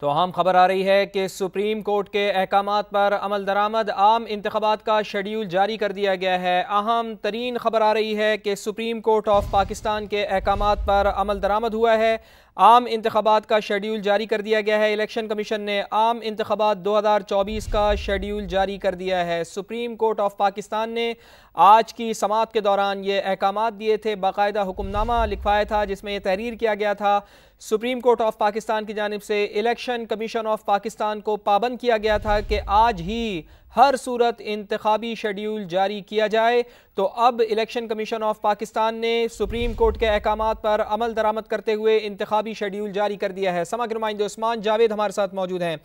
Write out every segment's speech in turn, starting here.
तो अहम खबर आ रही है कि सुप्रीम कोर्ट के अहकामात पर अमल दरामद आम इंतखाबात का शेड्यूल जारी कर दिया गया है। अहम तरीन खबर आ रही है कि सुप्रीम कोर्ट ऑफ पाकिस्तान के अहकामात पर अमल दरामद हुआ है। आम इंतखाबात का शेड्यूल जारी कर दिया गया है। इलेक्शन कमीशन ने आम इंतखाबात 2024 का शेड्यूल जारी कर दिया है। सुप्रीम कोर्ट ऑफ पाकिस्तान ने आज की समाअत के दौरान ये अहकामात दिए थे, बाकायदा हुक्मनामा लिखवाया था जिसमें यह तहरीर किया गया था। सुप्रीम कोर्ट ऑफ पाकिस्तान की जानिब से इलेक्शन कमीशन ऑफ पाकिस्तान को पाबंद किया गया था कि आज ही हर सूरत इंतखाबी शेड्यूल जारी किया जाए। तो अब इलेक्शन कमीशन ऑफ पाकिस्तान ने सुप्रीम कोर्ट के अहकामात पर अमल दरामद करते हुए इंतखाबी शेड्यूल जारी कर दिया है। समग्र नुमाइंदे उस्मान जावेद हमारे साथ मौजूद हैं।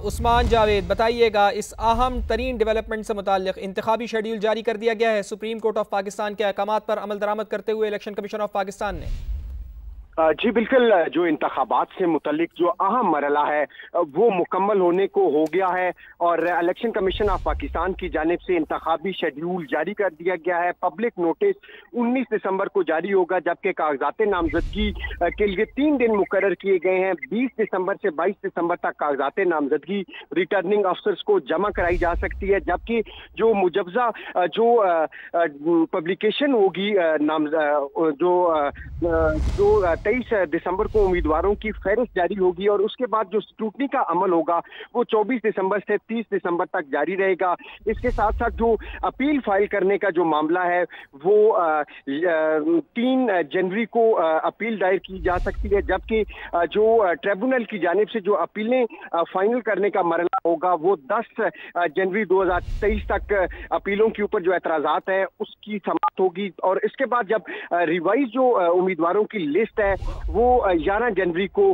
उस्मान जावेद, बताइएगा इस अहम तरीन डेवलपमेंट से मुताल्लिक। इंतखाबी शेड्यूल जारी कर दिया गया है सुप्रीम कोर्ट ऑफ पाकिस्तान के अहकामात पर अमल दरामद करते हुए इलेक्शन कमीशन ऑफ पाकिस्तान ने। जी बिल्कुल, जो इंतखाबात से मुतल्लिक जो अहम मरला है वो मुकम्मल होने को हो गया है और इलेक्शन कमीशन ऑफ पाकिस्तान की जानिब से इंतखाबी शेड्यूल जारी कर दिया गया है। पब्लिक नोटिस 19 दिसंबर को जारी होगा, जबकि कागजात नामजदगी के लिए 3 दिन मुकर्रर किए गए हैं। 20 दिसंबर से 22 दिसंबर तक कागजात नामजदगी रिटर्निंग अफसर्स को जमा कराई जा सकती है, जबकि जो मुजवजा जो पब्लिकेशन होगी जो 23 दिसंबर को उम्मीदवारों की फहरिस्त जारी होगी और उसके बाद जो स्क्रूटनी का अमल होगा वो 24 दिसंबर से 30 दिसंबर तक जारी रहेगा। इसके साथ साथ जो अपील फाइल करने का जो मामला है वो 3 जनवरी को अपील दायर की जा सकती है, जबकि जो ट्रिब्यूनल की जानिब से जो अपीलें फाइनल करने का मरला होगा वो 10 जनवरी 2023 तक अपीलों के ऊपर जो एतराज़ात है उसकी समाप्त होगी। और इसके बाद जब रिवाइज जो उम्मीदवारों की लिस्ट है वो 11 जनवरी को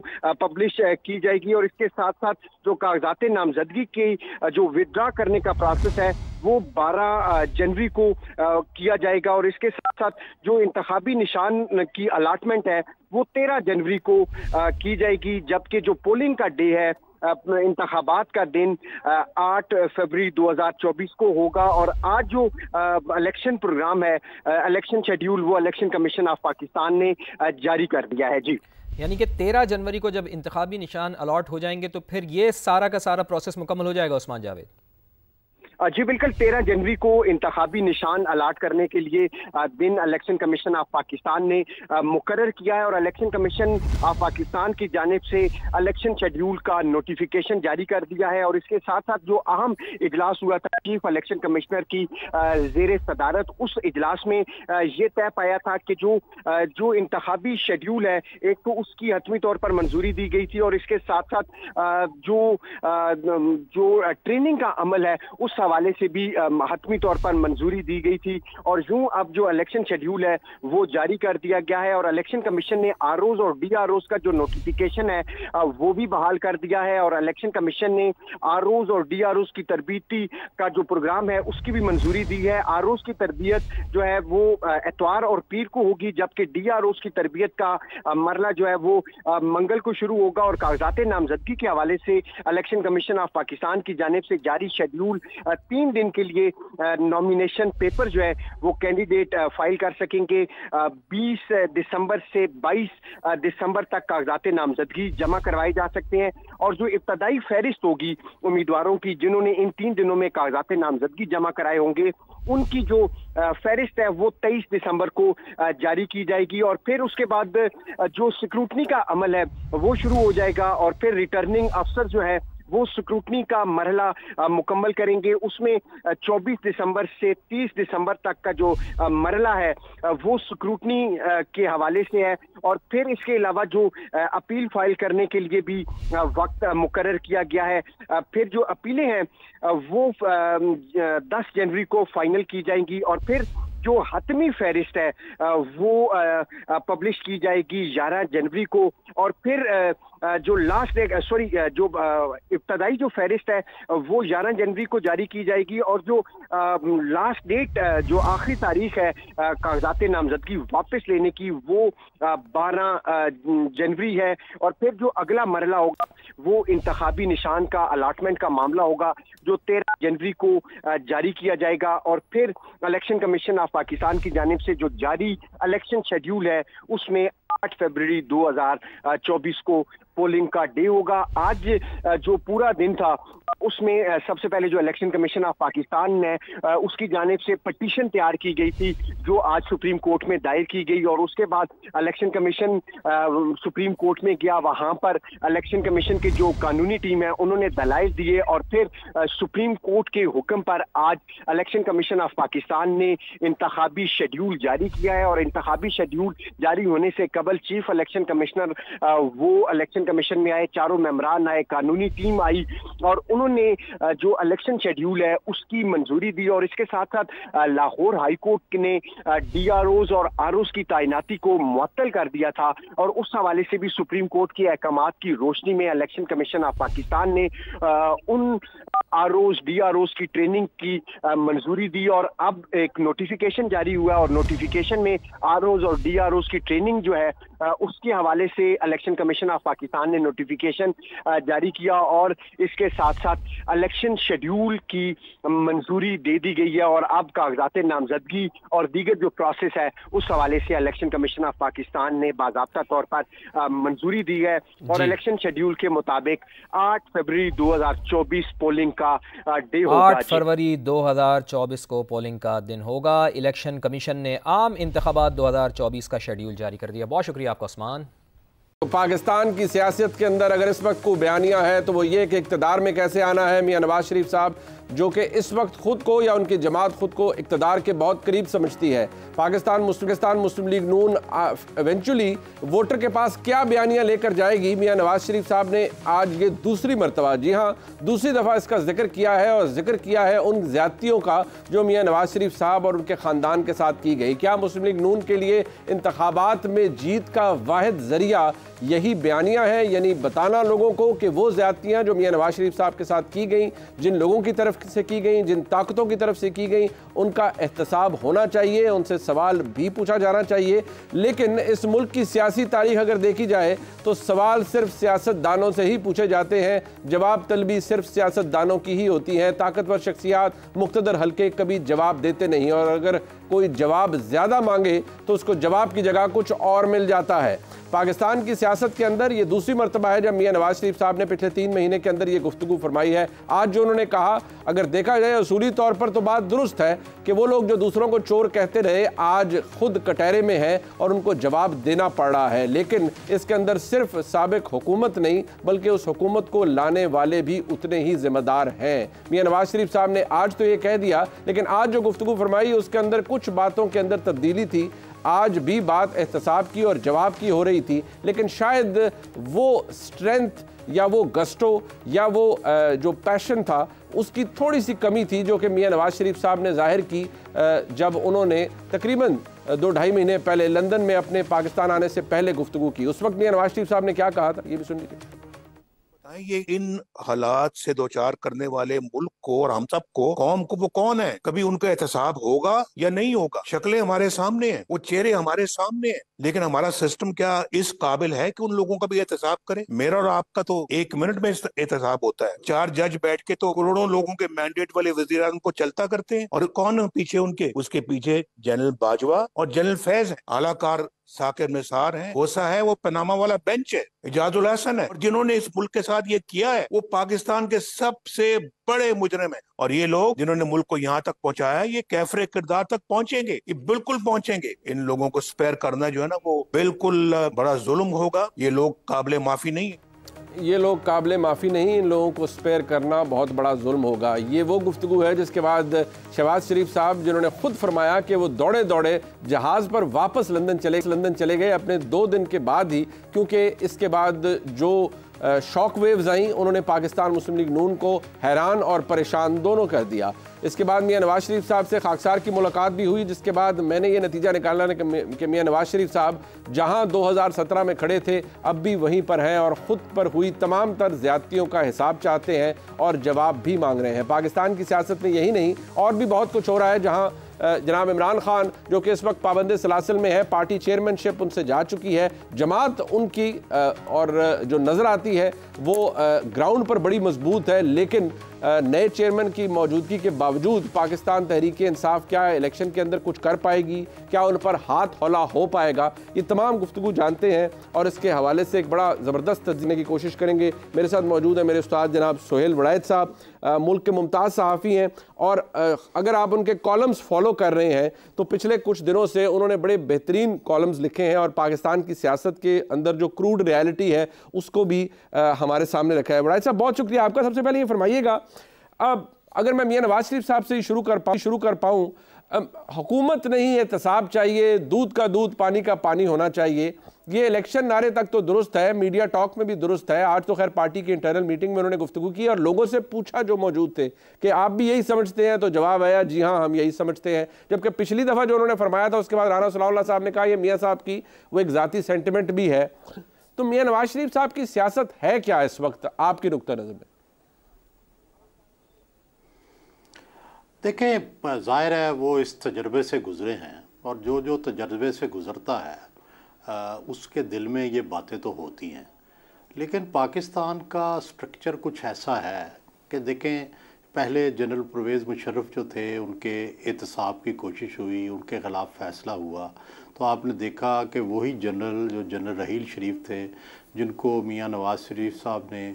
पब्लिश की जाएगी और इसके साथ साथ जो कागजात नामजदगी के जो विड्रॉ करने का प्रोसेस है वो 12 जनवरी को किया जाएगा और इसके साथ साथ जो इंतखाबी निशान की अलॉटमेंट है वो 13 जनवरी को की जाएगी, जबकि जो पोलिंग का डे है इंतखाबात का दिन 8 फरवरी 2024 को होगा। और आज जो इलेक्शन प्रोग्राम है, इलेक्शन शेड्यूल, वो इलेक्शन कमीशन ऑफ पाकिस्तान ने जारी कर दिया है। जी, यानी कि 13 जनवरी को जब इंतखाबी निशान अलॉट हो जाएंगे तो फिर ये सारा का सारा प्रोसेस मुकम्मल हो जाएगा उस्मान जावेद? जी बिल्कुल, 13 जनवरी को इंतखाबी निशान अलाट करने के लिए दिन इलेक्शन कमीशन ऑफ पाकिस्तान ने मुकर्रर किया है और इलेक्शन कमीशन ऑफ पाकिस्तान की जानिब से इलेक्शन शेड्यूल का नोटिफिकेशन जारी कर दिया है। और इसके साथ साथ जो अहम इजलास हुआ था चीफ इलेक्शन कमिश्नर की जेर सदारत, उस इजलास में ये तय पाया था कि जो इंतखाबी शेड्यूल है एक तो उसकी हतमी तौर पर मंजूरी दी गई थी और इसके साथ साथ जो ट्रेनिंग का अमल है उस हवाले से भी हतमी तौर पर मंजूरी दी गई थी। और यूं अब जो इलेक्शन शेड्यूल है वो जारी कर दिया गया है और इलेक्शन कमीशन ने आरओज और डीआरओज का जो नोटिफिकेशन है वो भी बहाल कर दिया है और इलेक्शन कमीशन ने आरओज और डीआरओज की तरबियती का जो प्रोग्राम है उसकी भी मंजूरी दी है। आरओज की तरबियत जो है वो इतवार और पीर को होगी, जबकि डीआरओज की तरबियत का मरला जो है वो मंगल को शुरू होगा। और कागजात नामजदगी के हवाले से इलेक्शन कमीशन ऑफ पाकिस्तान की जानिब से जारी शेड्यूल 3 दिन के लिए नॉमिनेशन पेपर जो है वो कैंडिडेट फाइल कर सकेंगे। 20 दिसंबर से 22 दिसंबर तक कागजात नामजदगी जमा करवाए जा सकते हैं और जो इब्तदाई फहरिस्त होगी उम्मीदवारों की जिन्होंने इन 3 दिनों में कागजात नामजदगी जमा कराए होंगे उनकी जो फहरिस्त है वो 23 दिसंबर को जारी की जाएगी और फिर उसके बाद जो स्क्रूटनी का अमल है वो शुरू हो जाएगा और फिर रिटर्निंग अफसर जो है वो स्क्रूटनी का मरहला मुकम्मल करेंगे। उसमें 24 दिसंबर से 30 दिसंबर तक का जो मरहला है वो स्क्रूटनी के हवाले से है और फिर इसके अलावा जो अपील फाइल करने के लिए भी वक्त मुकर्रर किया गया है। फिर जो अपीलें हैं वो 10 जनवरी को फाइनल की जाएंगी और फिर जो हतमी फहरिस्त है वो पब्लिश की जाएगी 11 जनवरी को और फिर जो लास्ट डेट जो इब्तदाई जो फहरिस्त है वो 11 जनवरी को जारी की जाएगी और जो लास्ट डेट जो आखिरी तारीख है कागजात नामजदगी वापस लेने की वो 12 जनवरी है। और फिर जो अगला मरला होगा वो इंतखाबी निशान का अलाटमेंट का मामला होगा जो 13 जनवरी को जारी किया जाएगा और फिर इलेक्शन कमीशन ऑफ पाकिस्तान की जानिब से जो जारी इलेक्शन शेड्यूल है उसमें 8 फरवरी 2024 को पोलिंग का डे होगा। आज जो पूरा दिन था उसमें सबसे पहले जो इलेक्शन कमीशन ऑफ पाकिस्तान ने उसकी जानिब से पटिशन तैयार की गई थी जो आज सुप्रीम कोर्ट में दायर की गई, और उसके बाद इलेक्शन कमीशन सुप्रीम कोर्ट में गया। वहां पर इलेक्शन कमीशन की जो कानूनी टीम है उन्होंने दलाइल दिए और फिर सुप्रीम कोर्ट के हुक्म पर आज इलेक्शन कमीशन ऑफ पाकिस्तान ने इंतखाबी शेड्यूल जारी किया है। और इंतखाबी शेड्यूल जारी होने से कबल चीफ इलेक्शन कमिश्नर वो इलेक्शन कमीशन में आए, चारों मेंबरान आए, कानूनी टीम आई और उन्होंने जो इलेक्शन शेड्यूल है उसकी मंजूरी दी। और इसके साथ साथ लाहौर हाई कोर्ट ने डीआरओज और आरओज की तैनाती को मुअत्तल कर दिया था, और उस हवाले से भी सुप्रीम कोर्ट के अहकामात की रोशनी में इलेक्शन कमीशन ऑफ पाकिस्तान ने उन आरओज डीआरओज की ट्रेनिंग की मंजूरी दी। और अब एक नोटिफिकेशन जारी हुआ और नोटिफिकेशन में आरओज और डीआरओज की ट्रेनिंग जो है उसके हवाले से इलेक्शन कमीशन ऑफ पाकिस्तान ने नोटिफिकेशन जारी किया और इसके साथ साथ इलेक्शन शेड्यूल की मंजूरी दे दी गई है। और अब कागजात नामजदगी और दीगर जो प्रोसेस है उस हवाले से इलेक्शन कमीशन ऑफ पाकिस्तान ने बाकायदा तौर पर मंजूरी दी है और इलेक्शन शेड्यूल के मुताबिक 8 फरवरी 2024 पोलिंग का डे होगा। 8 फरवरी 2024 को पोलिंग का दिन होगा। इलेक्शन कमीशन ने आम इंतखाबात 2024 का शेड्यूल जारी कर दिया। बहुत शुक्रिया आपका उस्मान। तो पाकिस्तान की सियासत के अंदर अगर इस वक्त को बयानियाँ है तो वो ये कि इक़्तिदार में कैसे आना है। मियां नवाज शरीफ साहब जो कि इस वक्त खुद को या उनकी जमात खुद को इक़्तिदार के बहुत करीब समझती है। पाकिस्तान मुस्लिम लीग नून इवेंचुअली वोटर के पास क्या बयानियाँ लेकर जाएगी। मियां नवाज शरीफ साहब ने आज ये दूसरी मरतबा, जी हाँ दूसरी दफ़ा इसका जिक्र किया है और जिक्र किया है उन ज़्यादतियों का जो मियां नवाज शरीफ साहब और उनके ख़ानदान के साथ की गई। क्या मुस्लिम लीग नून के लिए इंतखाबात में जीत का वाहिद ज़रिया यही बयानियाँ हैं, यानी बताना लोगों को कि वो ज़्यादतियाँ जो मियां नवाज शरीफ साहब के साथ की गई, जिन लोगों की तरफ से की गई, जिन ताकतों की तरफ से की गई, उनका एहतसाब होना चाहिए, उनसे सवाल भी पूछा जाना चाहिए। लेकिन इस मुल्क की सियासी तारीख अगर देखी जाए तो सवाल सिर्फ सियासतदानों से ही पूछे जाते हैं, जवाब तलबी सिर्फ सियासतदानों की ही होती है। ताकतवर शख्सियात, मुख्तदर हल्के कभी जवाब देते नहीं, और अगर कोई जवाब ज़्यादा मांगे तो उसको जवाब की जगह कुछ और मिल जाता है। पाकिस्तान की सियासत के अंदर ये दूसरी मरतबा है जब मियां नवाज शरीफ साहब ने पिछले 3 महीने के अंदर ये गुफ्तगू फरमाई है। आज जो उन्होंने कहा, अगर देखा जाए असूली तौर पर तो बात दुरुस्त है कि वो लोग जो दूसरों को चोर कहते रहे आज खुद कटहरे में हैं और उनको जवाब देना पड़ रहा है। लेकिन इसके अंदर सिर्फ साबिक हुकूमत नहीं बल्कि उस हुकूमत को लाने वाले भी उतने ही जिम्मेदार हैं। मियां नवाज शरीफ साहब ने आज तो ये कह दिया, लेकिन आज जो गुफ्तगू फरमाई उसके अंदर कुछ बातों के अंदर तब्दीली थी। आज भी बात एहतसाब की और जवाब की हो रही थी, लेकिन शायद वो स्ट्रेंथ या वो गस्टो या वो जो पैशन था उसकी थोड़ी सी कमी थी जो कि मियां नवाज शरीफ साहब ने जाहिर की जब उन्होंने तकरीबन 2-2.5 महीने पहले लंदन में अपने पाकिस्तान आने से पहले गुफ्तगू की। उस वक्त मियां नवाज शरीफ साहब ने क्या कहा था, ये भी सुन लीजिए। ये इन हालात से दो चार करने वाले मुल्क को और हम सब को, कौम को, वो कौन है? कभी उनका एहतसाब होगा या नहीं होगा? शक्लें हमारे सामने हैं, वो चेहरे हमारे सामने हैं, लेकिन हमारा सिस्टम क्या इस काबिल है कि उन लोगों का भी एहतसाब करे? मेरा और आपका तो 1 मिनट में एहतसाब होता है। 4 जज बैठ के तो करोड़ों लोगों के मैंडेट वाले वज़ीरान को चलता करते हैं। और कौन पीछे उनके? उसके पीछे जनरल बाजवा और जनरल फैज है, आलाकार साकिर निसार है, होसा है, वो पनामा वाला बेंच है, इजाजुल हसन है। और जिन्होंने इस मुल्क के साथ ये किया है वो पाकिस्तान के सबसे बड़े मुजरिम है। और ये लोग जिन्होंने मुल्क को यहाँ तक पहुंचाया ये कैफरे किरदार तक पहुंचेंगे, ये बिल्कुल पहुंचेंगे। इन लोगों को स्पेयर करना जो है ना वो बिल्कुल बड़ा जुल्म होगा। ये लोग काबिले माफी नहीं है। ये लोग काबिल माफ़ी नहीं, इन लोगों को स्पेयर करना बहुत बड़ा जुल्म होगा। ये वो गुफ्तगू है जिसके बाद शहबाज शरीफ साहब जिन्होंने खुद फरमाया कि वो दौड़े दौड़े जहाज़ पर वापस लंदन चले गए अपने 2 दिन के बाद ही, क्योंकि इसके बाद जो शॉक वेव्स आई उन्होंने पाकिस्तान मुस्लिम लीग नून को हैरान और परेशान दोनों कर दिया। इसके बाद मियां नवाज शरीफ साहब से खाकसार की मुलाकात भी हुई, जिसके बाद मैंने ये नतीजा निकाला कि मियां नवाज शरीफ साहब जहां 2017 में खड़े थे अब भी वहीं पर हैं और ख़ुद पर हुई तमाम तर ज़्यादतियों का हिसाब चाहते हैं और जवाब भी मांग रहे हैं। पाकिस्तान की सियासत में यही नहीं और भी बहुत कुछ हो रहा है, जहाँ जनाब इमरान खान जो कि इस वक्त पाबंद सलासिल में है, पार्टी चेयरमैनशिप उनसे जा चुकी है, जमात उनकी और जो नज़र आती है वो ग्राउंड पर बड़ी मजबूत है, लेकिन नए चेयरमैन की मौजूदगी के बावजूद पाकिस्तान तहरीक इंसाफ क्या इलेक्शन के अंदर कुछ कर पाएगी, क्या उन पर हाथ हौला हो पाएगा, ये तमाम गुफ्तगू जानते हैं और इसके हवाले से एक बड़ा ज़बरदस्त तज्ज़िये की कोशिश करेंगे। मेरे साथ मौजूद है मेरे उस्ताद जनाब सोहेल वड़ैत साहब, मुल्क के मुमताज़ सहाफ़ी हैं और अगर आप उनके कॉलम्स फॉलो कर रहे हैं तो पिछले कुछ दिनों से उन्होंने बड़े बेहतरीन कॉलम्स लिखे हैं और पाकिस्तान की सियासत के अंदर जो क्रूड रियलिटी है उसको भी हमारे सामने रखा है। वड़ैत साहब बहुत शुक्रिया आपका। सबसे पहले ये फरमाइएगा, अब अगर मैं मियां नवाज शरीफ साहब से ही शुरू कर पाऊँ, हुकूमत नहीं एहतसाब चाहिए, दूध का दूध पानी का पानी होना चाहिए, ये इलेक्शन नारे तक तो दुरुस्त है, मीडिया टॉक में भी दुरुस्त है। आज तो खैर पार्टी की इंटरनल मीटिंग में उन्होंने गुफ्तगू की और लोगों से पूछा जो मौजूद थे कि आप भी यही समझते हैं, तो जवाब आया जी हाँ हम यही समझते हैं। जबकि पिछली दफ़ा जो उन्होंने फरमाया था उसके बाद राना सलाउल्लाह साहब ने कहा ये मियाँ साहब की वो एक ज़ाती सेंटिमेंट भी है। तो मियाँ नवाज शरीफ साहब की सियासत है क्या इस वक्त आपकी नुक्ता नज़र में? देखें, ज़ाहिर है वो इस तजर्बे से गुज़रे हैं और जो जो तजर्बे से गुज़रता है उसके दिल में ये बातें तो होती हैं। लेकिन पाकिस्तान का स्ट्रक्चर कुछ ऐसा है कि देखें, पहले जनरल परवेज़ मुशर्रफ जो थे उनके एहतसाब की कोशिश हुई, उनके ख़िलाफ़ फ़ैसला हुआ, तो आपने देखा कि वही जनरल रहील शरीफ थे जिनको मियाँ नवाज शरीफ साहब ने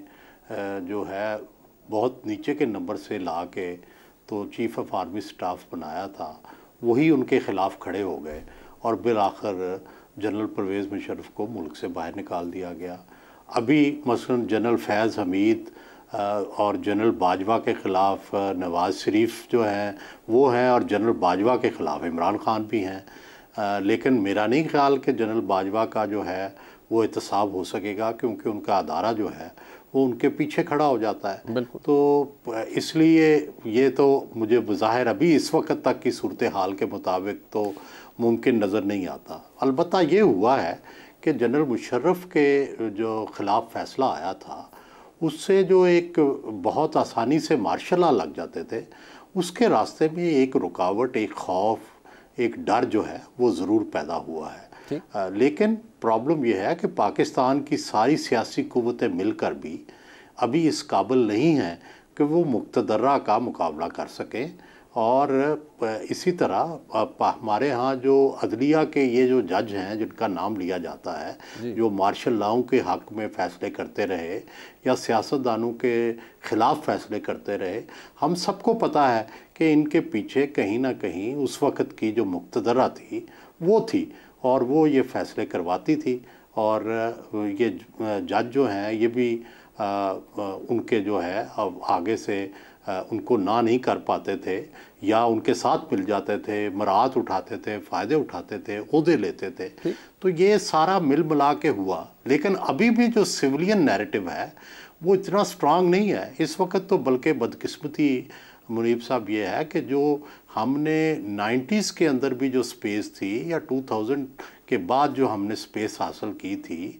जो है बहुत नीचे के नंबर से ला के तो चीफ़ ऑफ आर्मी स्टाफ बनाया था, वही उनके ख़िलाफ़ खड़े हो गए और बिल आखिर जनरल परवेज़ मुशर्रफ को मुल्क से बाहर निकाल दिया गया। अभी मसलन जनरल फैज़ हमीद और जनरल बाजवा के ख़िलाफ़ नवाज़ शरीफ जो हैं वो हैं और जनरल बाजवा के ख़िलाफ़ इमरान ख़ान भी हैं। लेकिन मेरा नहीं ख्याल कि जनरल बाजवा का जो है वो एहतसाब हो सकेगा, क्योंकि उनका अदारा जो है वो उनके पीछे खड़ा हो जाता है। तो इसलिए ये तो मुझे ज़ाहिर अभी इस वक्त तक की सूरत हाल के मुताबिक तो मुमकिन नज़र नहीं आता। अलबत्ता ये हुआ है कि जनरल मुशर्रफ के जो ख़िलाफ़ फ़ैसला आया था उससे जो एक बहुत आसानी से मार्शल लॉ लग जाते थे, उसके रास्ते में एक रुकावट, एक खौफ, एक डर जो है वो ज़रूर पैदा हुआ है। लेकिन प्रॉब्लम यह है कि पाकिस्तान की सारी सियासी क़ुव्वतें मिलकर भी अभी इस काबिल नहीं हैं कि वो मुक़्तदरा का मुकाबला कर सकें। और इसी तरह हमारे यहाँ जो अदलिया के ये जो जज हैं जिनका नाम लिया जाता है, जो मार्शल लॉ के हक़ में फ़ैसले करते रहे या सियासतदानों के ख़िलाफ़ फ़ैसले करते रहे, हम सबको पता है कि इनके पीछे कहीं ना कहीं उस वक़्त की जो मुक़्तदरा थी वो थी और वो ये फ़ैसले करवाती थी। और ये जज जो हैं ये भी उनके जो है अब आगे से उनको ना नहीं कर पाते थे या उनके साथ मिल जाते थे, मराहत उठाते थे, फ़ायदे उठाते थे, ओहदे लेते थे। तो ये सारा मिल मिला के हुआ। लेकिन अभी भी जो सिविलियन नैरेटिव है वो इतना स्ट्रांग नहीं है इस वक्त। तो बल्कि बदकिस्मती मुनीब साहब ये है कि जो हमने 90s के अंदर भी जो स्पेस थी या 2000 के बाद जो हमने स्पेस हासिल की थी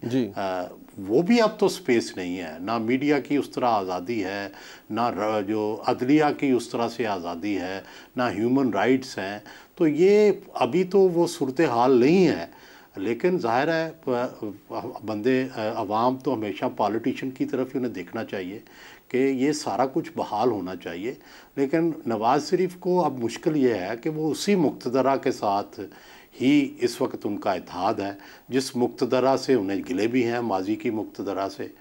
वो भी अब तो स्पेस नहीं है। ना मीडिया की उस तरह आज़ादी है, ना जो अदलिया की उस तरह से आज़ादी है, ना ह्यूमन राइट्स हैं। तो ये अभी तो वो सूरत हाल नहीं है। लेकिन ज़ाहिर है अवाम तो हमेशा पॉलिटिशियन की तरफ ही उन्हें देखना चाहिए कि ये सारा कुछ बहाल होना चाहिए। लेकिन नवाज़ शरीफ को अब मुश्किल ये है कि वो उसी मुक़्तदरा के साथ ही इस वक्त उनका इत्तेहाद है जिस मुक़्तदरा से उन्हें गिले भी हैं, माजी की मुक़्तदरा से,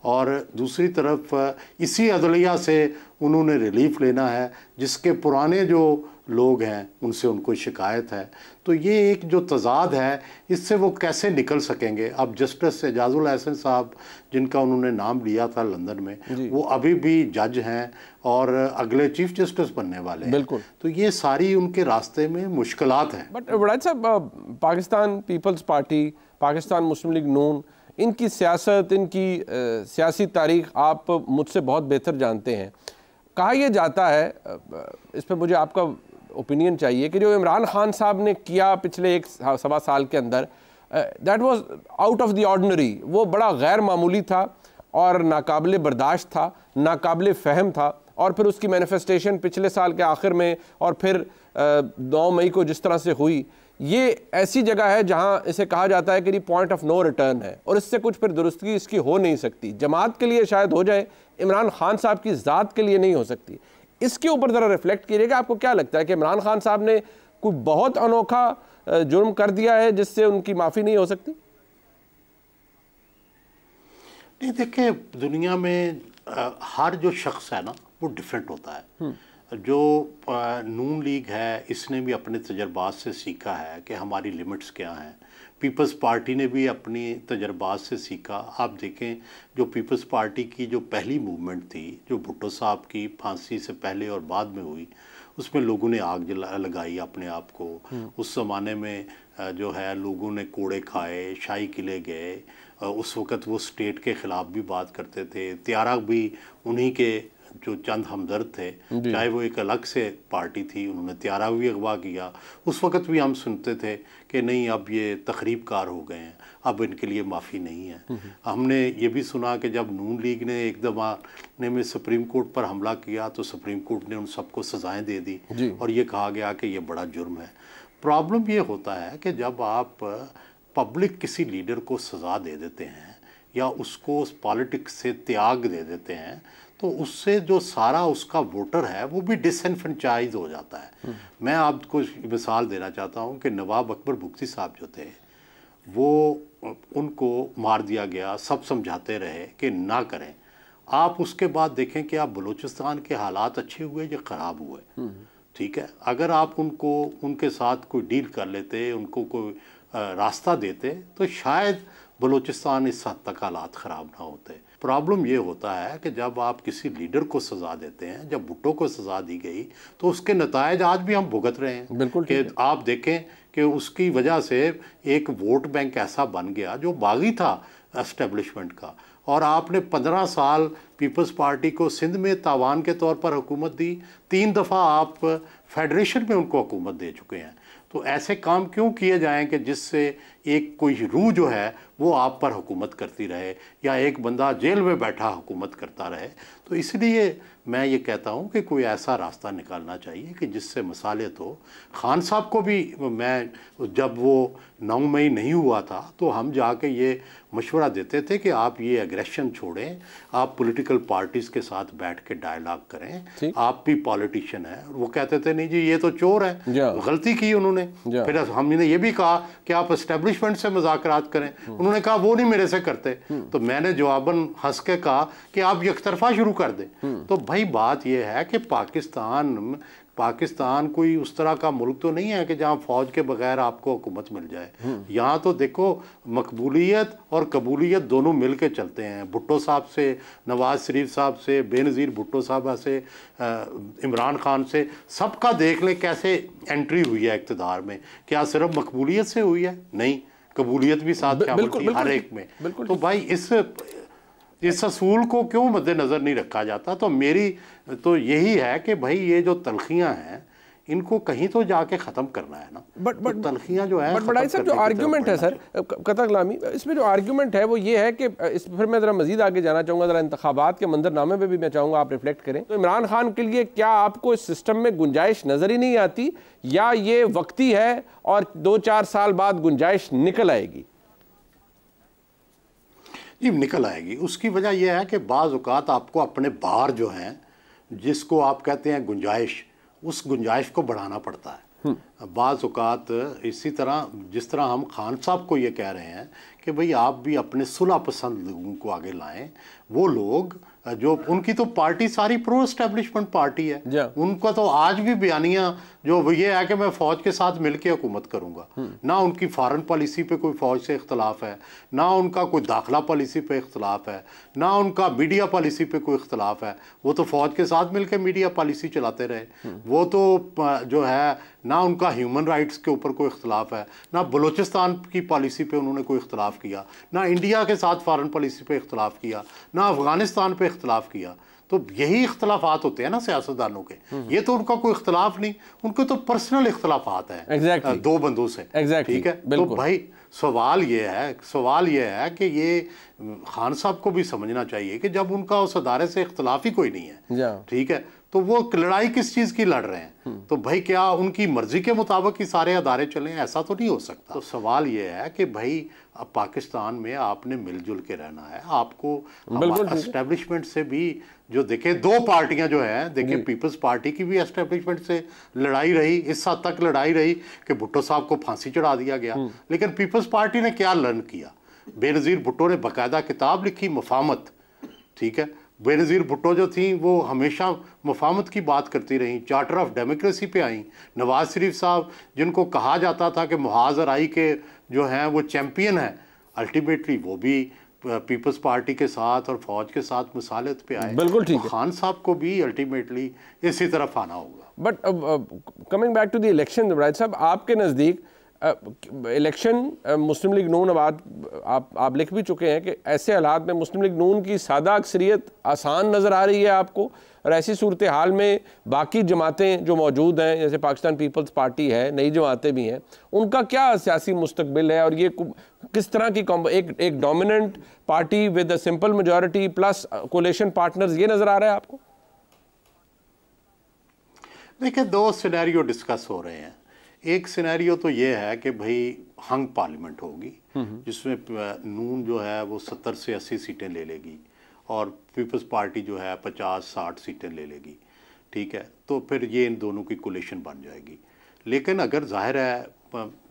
और दूसरी तरफ इसी अदलिया से उन्होंने रिलीफ लेना है जिसके पुराने जो लोग हैं उनसे उनको शिकायत है। तो ये एक जो तज़ाद है इससे वो कैसे निकल सकेंगे। अब जस्टिस एजाजुल हसन साहब जिनका उन्होंने नाम लिया था लंदन में, वो अभी भी जज हैं और अगले चीफ जस्टिस बनने वाले हैं। बिल्कुल। तो ये सारी उनके रास्ते में मुश्किलात हैं। बट वड़ैत साहब, पाकिस्तान पीपल्स पार्टी, पाकिस्तान मुस्लिम लीग नून, इनकी सियासत, इनकी सियासी तारीख आप मुझसे बहुत बेहतर जानते हैं। कहा यह जाता है, इस पर मुझे आपका ओपिनियन चाहिए, कि जो इमरान खान साहब ने किया पिछले 1.25 साल के अंदर, that was out of the ordinary. वो बड़ा गैर मामूली था और नाकाबिले बर्दाश्त था, नाकाबिले फ़हम था। और फिर उसकी मैनिफेस्टेशन पिछले साल के आखिर में और फिर 9 मई को जिस तरह से हुई, ये ऐसी जगह है जहां इसे कहा जाता है कि पॉइंट ऑफ नो रिटर्न है और इससे कुछ फिर दुरुस्तगी इसकी हो नहीं सकती। जमात के लिए शायद हो जाए, इमरान खान साहब की ज़ात के लिए नहीं हो सकती। इसके ऊपर ज़रा रिफ्लेक्ट कीजिएगा, आपको क्या लगता है कि इमरान खान साहब ने कोई बहुत अनोखा जुर्म कर दिया है जिससे उनकी माफ़ी नहीं हो सकती? नहीं, देखिए दुनिया में हर जो शख्स है ना वो डिफरेंट होता है। जो नून लीग है इसने भी अपने तजर्बात से सीखा है कि हमारी लिमिट्स क्या हैं। पीपल्स पार्टी ने भी अपनी तजर्बात से सीखा। आप देखें जो पीपल्स पार्टी की जो पहली मूवमेंट थी, जो भुट्टो साहब की फांसी से पहले और बाद में हुई, उसमें लोगों ने आग लगाई अपने आप को। उस ज़माने में जो है लोगों ने कोड़े खाए, शाही किले गए। उस वक़्त वो स्टेट के ख़िलाफ़ भी बात करते थे। त्यारा भी उन्हीं के जो चंद हमदर्द थे, चाहे वो एक अलग से पार्टी थी, उन्होंने त्यारा भी अगवा किया। उस वक़्त भी हम सुनते थे कि नहीं अब ये तखरीबकार हो गए हैं, अब इनके लिए माफ़ी नहीं है। हमने ये भी सुना कि जब नून लीग ने एक ज़माने में सुप्रीम कोर्ट पर हमला किया तो सुप्रीम कोर्ट ने उन सबको सज़ाएँ दे दी और ये कहा गया कि ये बड़ा जुर्म है। प्रॉब्लम ये होता है कि जब आप पब्लिक किसी लीडर को सज़ा दे देते हैं या उसको पॉलिटिक्स से त्याग दे देते हैं तो उससे जो सारा उसका वोटर है वो भी डिसएनफ्रेंचाइज हो जाता है। मैं आपको मिसाल देना चाहता हूँ कि नवाब अकबर बुख्ती साहब जो थे वो उनको मार दिया गया, सब समझाते रहे कि ना करें। आप उसके बाद देखें कि आप बलूचिस्तान के हालात अच्छे हुए या ख़राब हुए, ठीक है। अगर आप उनको उनके साथ कोई डील कर लेते, उनको कोई रास्ता देते तो शायद बलूचिस्तान इस हद तक हालात ख़राब ना होते। प्रॉब्लम ये होता है कि जब आप किसी लीडर को सज़ा देते हैं, जब भुट्टो को सज़ा दी गई तो उसके नतायज आज भी हम भुगत रहे हैं। बिल्कुल कि आप देखें कि उसकी वजह से एक वोट बैंक ऐसा बन गया जो बागी था एस्टेब्लिशमेंट का। और आपने 15 साल पीपल्स पार्टी को सिंध में तावान के तौर पर हुकूमत दी, 3 दफ़ा आप फेडरेशन में उनको हुकूमत दे चुके हैं। तो ऐसे काम क्यों किए जाएं कि जिससे एक कोई रूह जो है वो आप पर हुकूमत करती रहे या एक बंदा जेल में बैठा हुकूमत करता रहे। तो इसलिए मैं ये कहता हूँ कि कोई ऐसा रास्ता निकालना चाहिए कि जिससे मसालियत हो। खान साहब को भी मैं जब वो 9 मई नहीं हुआ था तो हम जाके ये मशवरा देते थे कि आप ये एग्रेशन छोड़ें, आप पॉलिटिकल पार्टीज़ के साथ बैठ के डायलॉग करें, आप भी पॉलिटिशियन हैं। वो कहते थे नहीं जी ये तो चोर है, गलती की उन्होंने। फिर हमने ये भी कहा कि आप एस्टेब्लिशमेंट से मुज़ाकरात करें, उन्होंने कहा वो नहीं मेरे से करते। तो मैंने जवाबन हंस के कहा कि आप यकतरफा शुरू कर दें। तो भाई बात यह है कि पाकिस्तान कोई उस तरह का मुल्क तो नहीं है कि जहाँ फ़ौज के बगैर आपको हुकूमत मिल जाए। यहाँ तो देखो मकबूलियत और कबूलियत दोनों मिल के चलते हैं। भुट्टो साहब से, नवाज शरीफ साहब से, बेनज़ीर भुट्टो साहब से, इमरान खान से, सबका देख लें कैसे एंट्री हुई है इक़्तिदार में। क्या सिर्फ मकबूलियत से हुई है? नहीं, कबूलियत भी साथ शामिल थी हर एक में। तो भाई इस असूल को क्यों मद्देनज़र नहीं रखा जाता? तो मेरी तो यही है कि भाई ये जो तलखियाँ हैं इनको कहीं तो जाके ख़त्म करना है ना। बट तलखियाँ जो है बट सर जो आर्ग्यूमेंट है सर कतर गुलामी, इसमें जो आर्ग्यूमेंट है वो ये है कि इस फिर मैं ज़रा मज़ीद आगे जाना चाहूँगा, ज़रा इंतखाबात के मंजरनामे पे भी मैं चाहूँगा आप रिफ्लेक्ट करें। तो इमरान खान के लिए क्या आपको इस सिस्टम में गुंजाइश नज़र ही नहीं आती या ये वक्ती है और 2-4 साल बाद गुंजाइश निकल आएगी? जी निकल आएगी। उसकी वजह यह है कि बाज़ औक़ात आपको अपने बाहर जो हैं जिसको आप कहते हैं गुंजाइश, उस गुंजाइश को बढ़ाना पड़ता है। बाज़ औक़ात इसी तरह जिस तरह हम खान साहब को ये कह रहे हैं कि भाई आप भी अपने सुलह पसंद लोगों को आगे लाएं। वो लोग जो उनकी तो पार्टी सारी प्रो एस्टेब्लिशमेंट पार्टी है, उनका तो आज भी बयानियाँ जो ये है कि मैं फ़ौज के साथ मिलकर हुकूमत करूँगा। ना उनकी फ़ॉरेन पॉलिसी पे कोई फ़ौज से इख्तलाफ है, ना उनका कोई दाखिला पॉलिसी पे इख्तलाफ है, ना उनका मीडिया पॉलिसी पे कोई इख्तलाफ है। वो तो फ़ौज के साथ मिलकर मीडिया पॉलिसी चलाते रहे। वो तो जो है ना उनका ह्यूमन राइट्स के ऊपर कोई इख्तलाफ है, ना बलूचिस्तान की पॉलिसी पे उन्होंने कोई इख्तलाफ किया, ना इंडिया के साथ फ़ॉरेन पॉलिसी पे इख्तलाफ किया, ना अफ़गानिस्तान पे इख्तलाफ किया। तो यही इख्तलाफात होते हैं ना सियासतदानों के। ये तो उनका कोई इख्तलाफ नहीं, उनके तो पर्सनल इख्तलाफात हैं दो बंदों से। ठीक है, तो भाई सवाल ये है कि ये खान साहब को भी समझना चाहिए कि जब उनका उस अदारे से इख्तलाफ ही कोई नहीं है, ठीक है, तो वो लड़ाई किस चीज़ की लड़ रहे हैं? तो भाई क्या उनकी मर्जी के मुताबिक ही सारे अदारे चलें? ऐसा तो नहीं हो सकता। तो सवाल ये है कि भाई अब पाकिस्तान में आपने मिलजुल के रहना है, आपको एस्टेब्लिशमेंट से भी जो देखे, दो पार्टियां जो हैं, देखिए पीपल्स पार्टी की भी एस्टेब्लिशमेंट से लड़ाई रही, इस हद तक लड़ाई रही कि भुट्टो साहब को फांसी चढ़ा दिया गया। लेकिन पीपल्स पार्टी ने क्या लर्न किया? बेनज़ीर भुट्टो ने बाकायदा किताब लिखी मफामत, ठीक है, बेनज़ीर भुट्टो जो थी वो हमेशा मफामत की बात करती रही, चार्टर ऑफ डेमोक्रेसी पे आई। नवाज शरीफ साहब जिनको कहा जाता था कि मुहाज़ राई के जो हैं वो चैम्पियन हैं, अल्टीमेटली वो भी पीपल्स पार्टी के साथ और फौज के साथ मुसालत पे आए। बिल्कुल ठीक है। खान साहब को भी अल्टीमेटली इसी तरफ आना होगा। But coming back to the election, right साहब, आपके नज़दीक इलेक्शन मुस्लिम लीग नून, आप लिख भी चुके हैं कि ऐसे हालात में मुस्लिम लीग नून की सादा अक्सरियत आसान नज़र आ रही है आपको, और ऐसी सूरत हाल में बाकी जमातें जो मौजूद हैं, जैसे पाकिस्तान पीपल्स पार्टी है, नई जमातें भी हैं, उनका क्या सियासी मुस्तकबिल है, और ये किस तरह की एक dominant party with a simple majority plus coalition partners, ये नज़र आ रहा है आपको? देखिए, दो सिनेरियो डिस्कस हो रहे हैं। एक सिनेरियो तो ये है कि भाई हंग पार्लियामेंट होगी जिसमें नून जो है वो 70 से 80 सीटें ले लेगी और पीपल्स पार्टी जो है 50-60 सीटें ले लेगी, ठीक है, तो फिर ये इन दोनों की कोलिशन बन जाएगी। लेकिन अगर जाहिर है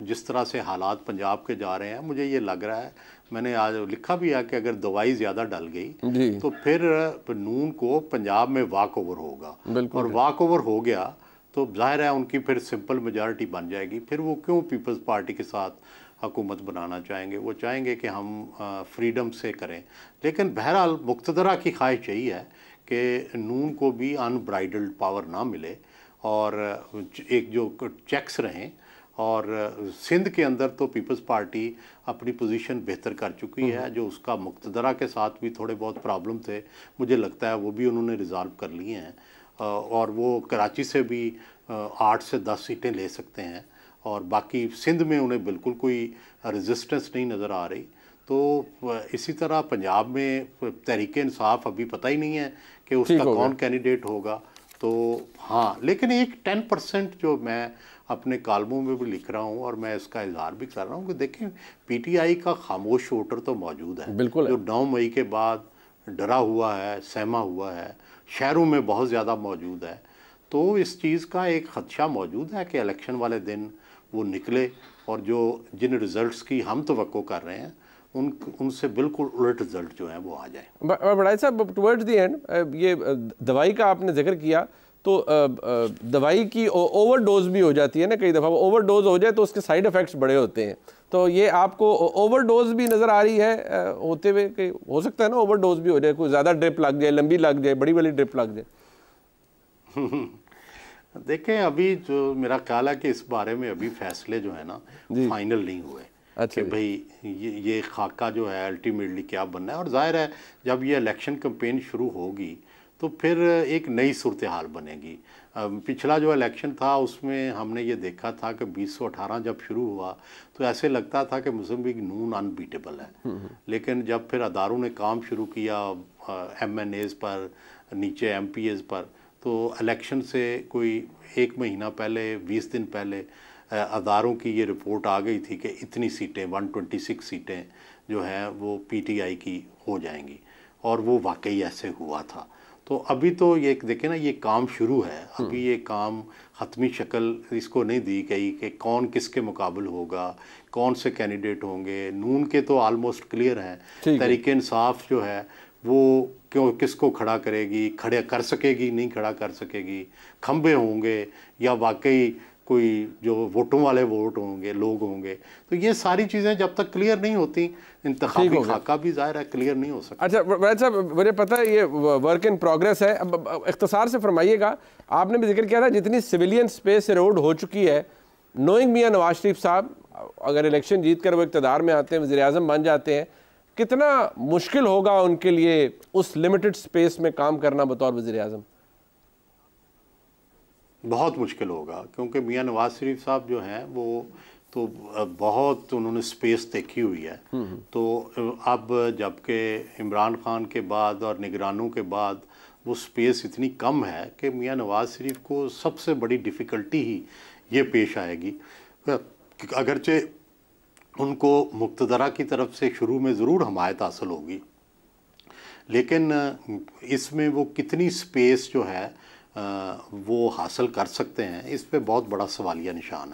जिस तरह से हालात पंजाब के जा रहे हैं, मुझे ये लग रहा है, मैंने आज लिखा भी है कि अगर दवाई ज़्यादा डल गई तो फिर नून को पंजाब में वॉक ओवर होगा, और वॉक ओवर हो गया तो जाहिर है उनकी फिर सिंपल मेजॉरिटी बन जाएगी। फिर वो क्यों पीपल्स पार्टी के साथ हुकूमत बनाना चाहेंगे? वो चाहेंगे कि हम फ्रीडम से करें। लेकिन बहरहाल मुक़्तदरा की ख्वाहिश यही है कि नून को भी अनब्राइडल्ड पावर ना मिले और एक जो चेक्स रहें। और सिंध के अंदर तो पीपल्स पार्टी अपनी पोजीशन बेहतर कर चुकी है, जो उसका मुक़्तदरा के साथ भी थोड़े बहुत प्रॉब्लम थे, मुझे लगता है वो भी उन्होंने रिज़ॉल्व कर लिए हैं, और वो कराची से भी 8 से 10 सीटें ले सकते हैं, और बाकी सिंध में उन्हें बिल्कुल कोई रेजिस्टेंस नहीं नज़र आ रही। तो इसी तरह पंजाब में तहरीक-ए-इंसाफ अभी पता ही नहीं है कि उसका कौन कैंडिडेट होगा। तो हाँ, लेकिन एक 10% जो मैं अपने कालमों में भी लिख रहा हूँ और मैं इसका इजहार भी कर रहा हूँ कि देखें, पीटीआई का खामोश वोटर तो मौजूद है, जो 9 मई के बाद डरा हुआ है, सहमा हुआ है, शहरों में बहुत ज़्यादा मौजूद है। तो इस चीज़ का एक खदशा मौजूद है कि इलेक्शन वाले दिन वो निकले और जिन रिज़ल्ट्स की हम तवक्को कर रहे हैं उनसे बिल्कुल उलट रिज़ल्ट जो हैं वो आ जाए। बड़ाई साहब, टुवर्ड्स द एंड ये दवाई का आपने जिक्र किया, तो दवाई की ओवरडोज भी हो जाती है ना, कई दफ़ा ओवरडोज हो जाए तो उसके साइड इफ़ेक्ट्स बड़े होते हैं। तो ये आपको ओवरडोज भी नज़र आ रही है होते हुए कि हो सकता है ना ओवरडोज भी हो जाए, कोई ज़्यादा ड्रिप लग जाए, लंबी लग जाए, बड़ी वाली ड्रिप लग जाए? देखें, अभी जो मेरा ख्याल है कि इस बारे में अभी फैसले जो है ना फाइनल नहीं हुए। अच्छा, कि भाई ये खाका जो है अल्टीमेटली क्या बनना है। और जाहिर है जब ये इलेक्शन कैंपेन शुरू होगी तो फिर एक नई सूरत हाल बनेगी। पिछला जो इलेक्शन था उसमें हमने ये देखा था कि 2018 जब शुरू हुआ तो ऐसे लगता था कि मुस्लिम लीग नून अनबीटेबल है, लेकिन जब फिर अदारों ने काम शुरू किया MNAs पर, नीचे MPAs पर, तो इलेक्शन से कोई 1 महीना पहले, 20 दिन पहले अदारों की ये रिपोर्ट आ गई थी कि इतनी सीटें 126 सीटें जो हैं वो PTI की हो जाएंगी, और वो वाकई ऐसे हुआ था। तो अभी तो ये देखें ना, ये काम शुरू है, अभी ये काम हतमी शक्ल इसको नहीं दी गई कि कौन किसके मुकाबल होगा, कौन से कैंडिडेट होंगे। नून के तो आलमोस्ट क्लियर हैं, तहरीक-ए-इंसाफ जो है वो क्यों किसको खड़ा करेगी, खड़े कर सकेगी, नहीं खड़ा कर सकेगी, खंबे होंगे या वाकई कोई जो वोटों वाले वोट होंगे, लोग होंगे। तो ये सारी चीज़ें जब तक क्लियर नहीं होती, इंतखाबी खाका भी ज़ाहिर है क्लियर नहीं हो सकता। अच्छा वैद साहब, मुझे पता है ये वर्क इन प्रोग्रेस है, अब इख्तिसार से फरमाइएगा, आपने भी जिक्र किया था जितनी सिविलियन स्पेस एरोड हो चुकी है, नोइंग मियाँ नवाज शरीफ साहब अगर इलेक्शन जीत कर वो इक़्तिदार में आते हैं, वज़ीर-ए-आज़म बन जाते हैं, कितना मुश्किल होगा उनके लिए उस लिमिटेड स्पेस में काम करना बतौर वज़ीर-ए-आज़म? बहुत मुश्किल होगा, क्योंकि मियाँ नवाज शरीफ साहब जो हैं वो तो बहुत उन्होंने स्पेस देखी हुई है। तो अब जबकि इमरान खान के बाद और निगरानों के बाद वो स्पेस इतनी कम है कि मियां नवाज़ शरीफ को सबसे बड़ी डिफ़िकल्टी ही ये पेश आएगी। अगरचे उनको मुक्तदरा की तरफ से शुरू में ज़रूर हमायत हासिल होगी, लेकिन इसमें वो कितनी स्पेस जो है वो हासिल कर सकते हैं, इस पे बहुत बड़ा सवालिया निशान है।